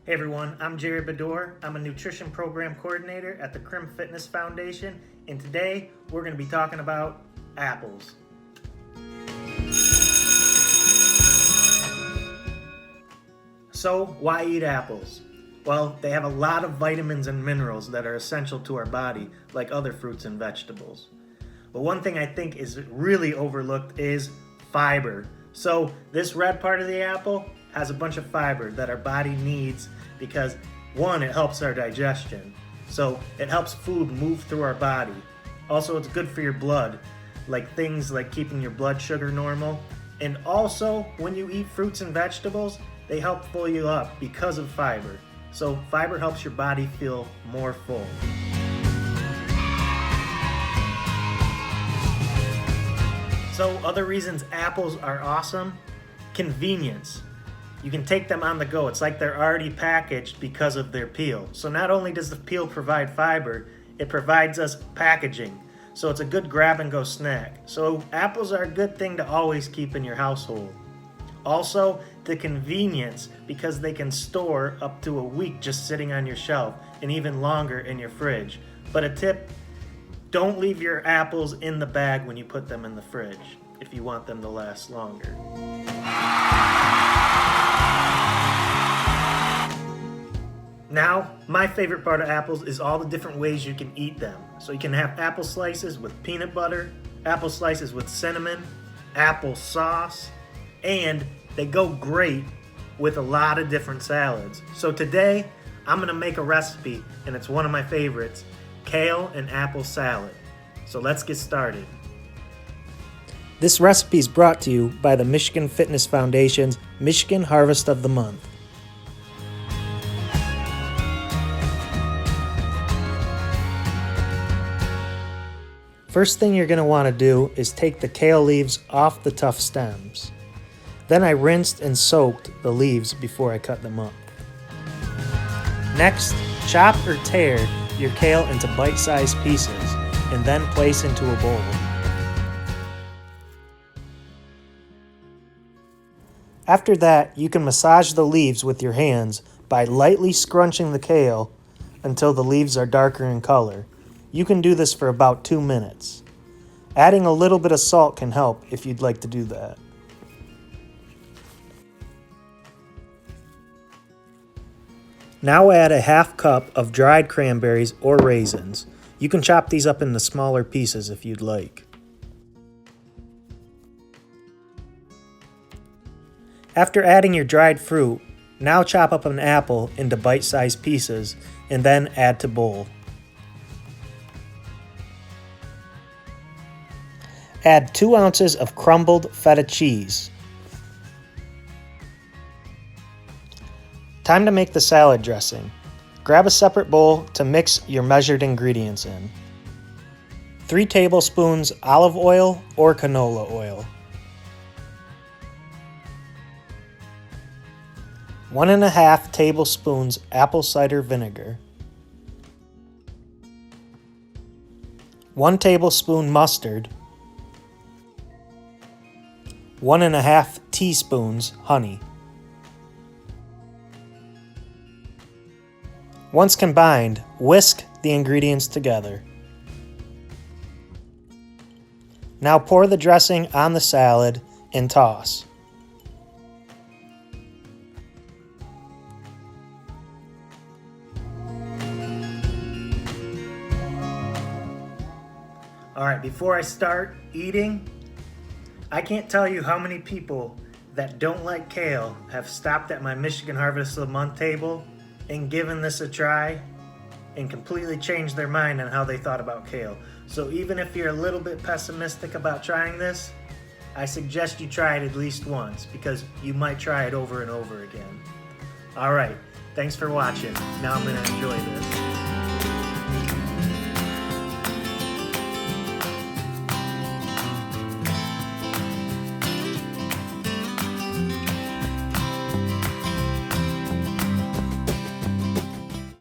Hey everyone, I'm Jerry Badour. I'm a nutrition program coordinator at the Crim Fitness Foundation, and today we're going to be talking about apples. So, why eat apples? Well, they have a lot of vitamins and minerals that are essential to our body, like other fruits and vegetables. But one thing I think is really overlooked is fiber. So, this red part of the apple has a bunch of fiber that our body needs because, one, it helps our digestion. So it helps food move through our body. Also, it's good for your blood, like things like keeping your blood sugar normal. And also, when you eat fruits and vegetables, they help fill you up because of fiber. So fiber helps your body feel more full. So other reasons apples are awesome: convenience. You can take them on the go. It's like they're already packaged because of their peel. So not only does the peel provide fiber, it provides us packaging. So it's a good grab and go snack. So apples are a good thing to always keep in your household. Also, the convenience, because they can store up to a week just sitting on your shelf and even longer in your fridge. But a tip, don't leave your apples in the bag when you put them in the fridge if you want them to last longer. Now, my favorite part of apples is all the different ways you can eat them. So you can have apple slices with peanut butter, apple slices with cinnamon, apple sauce, and they go great with a lot of different salads. So today, I'm gonna make a recipe, and it's one of my favorites: kale and apple salad. So let's get started. This recipe is brought to you by the Michigan Fitness Foundation's Michigan Harvest of the Month. First thing you're going to want to do is take the kale leaves off the tough stems. Then I rinsed and soaked the leaves before I cut them up. Next, chop or tear your kale into bite-sized pieces and then place into a bowl. After that, you can massage the leaves with your hands by lightly scrunching the kale until the leaves are darker in color. You can do this for about 2 minutes. Adding a little bit of salt can help if you'd like to do that. Now add a half cup of dried cranberries or raisins. You can chop these up into smaller pieces if you'd like. After adding your dried fruit, now chop up an apple into bite-sized pieces and then add to bowl. Add 2 ounces of crumbled feta cheese. Time to make the salad dressing. Grab a separate bowl to mix your measured ingredients in. 3 tablespoons olive oil or canola oil. 1.5 tablespoons apple cider vinegar. 1 tablespoon mustard. 1.5 teaspoons honey. Once combined, whisk the ingredients together. Now pour the dressing on the salad and toss. Alright, before I start eating, I can't tell you how many people that don't like kale have stopped at my Michigan Harvest of the Month table and given this a try and completely changed their mind on how they thought about kale. So even if you're a little bit pessimistic about trying this, I suggest you try it at least once because you might try it over and over again. Alright, thanks for watching. Now I'm going to enjoy this.